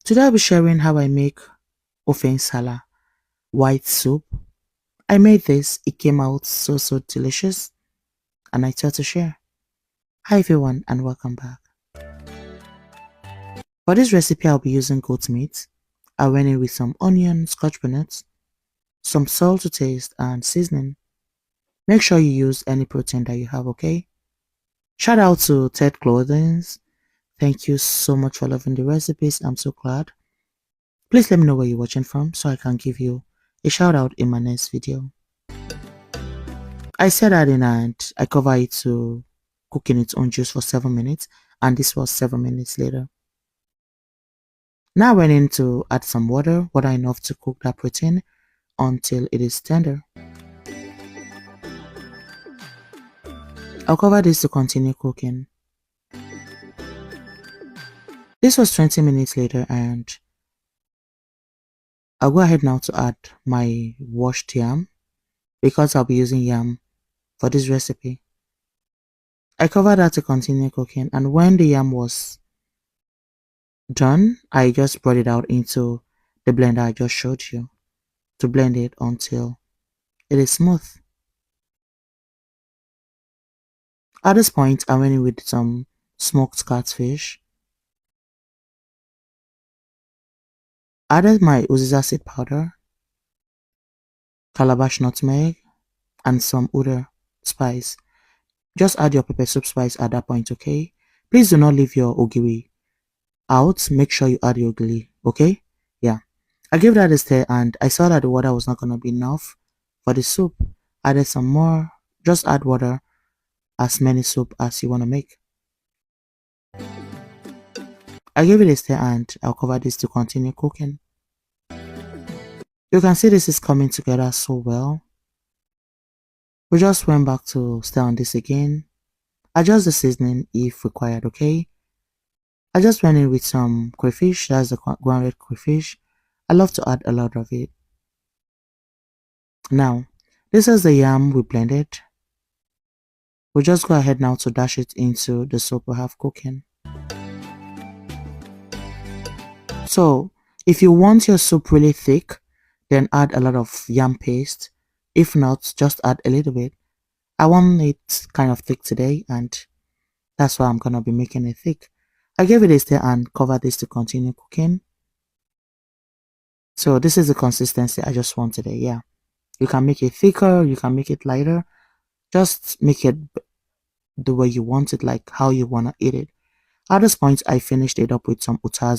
Today I'll be sharing how I make Nsala white soup. I made this, it came out so delicious and I thought to share. Hi everyone and welcome back. For this recipe I'll be using goat meat. I went in with some onion, scotch bonnet, some salt to taste and seasoning. Make sure you use any protein that you have, okay? Shout out to Ted Clothings. Thank you so much for loving the recipes. I'm so glad. Please let me know where you're watching from so I can give you a shout out in my next video. I set that in and I cover it to cook in its own juice for 7 minutes, and this was 7 minutes later. Now I went in to add some water enough to cook that protein until it is tender. I'll cover this to continue cooking. This was 20 minutes later and I'll go ahead now to add my washed yam because I'll be using yam for this recipe. I covered that to continue cooking, and when the yam was done, I just brought it out into the blender I just showed you to blend it until it is smooth. At this point, I went in with some smoked catfish, added my uziza seed powder, calabash nutmeg, and some udder spice. Just add your pepper soup spice at that point, okay? Please do not leave your ogiri out. Make sure you add your ogiri, okay? Yeah. I gave that a stir and I saw that the water was not going to be enough for the soup. Added some more. Just add water as many soup as you want to make. I gave it a stir and I'll cover this to continue cooking. You can see this is coming together so well. We just went back to stir on this again. Adjust the seasoning if required, okay? I just went in with some crayfish, that's the grounded crayfish. I love to add a lot of it. Now, this is the yam we blended. We'll just go ahead now to dash it into the soup we have cooking. So, if you want your soup really thick, then add a lot of yam paste. If not, just add a little bit. I want it kind of thick today and that's why I'm going to be making it thick. I gave it a stir and cover this to continue cooking. So this is the consistency I just want today, yeah. You can make it thicker, you can make it lighter. Just make it the way you want it, like how you want to eat it. At this point, I finished it up with some utazi.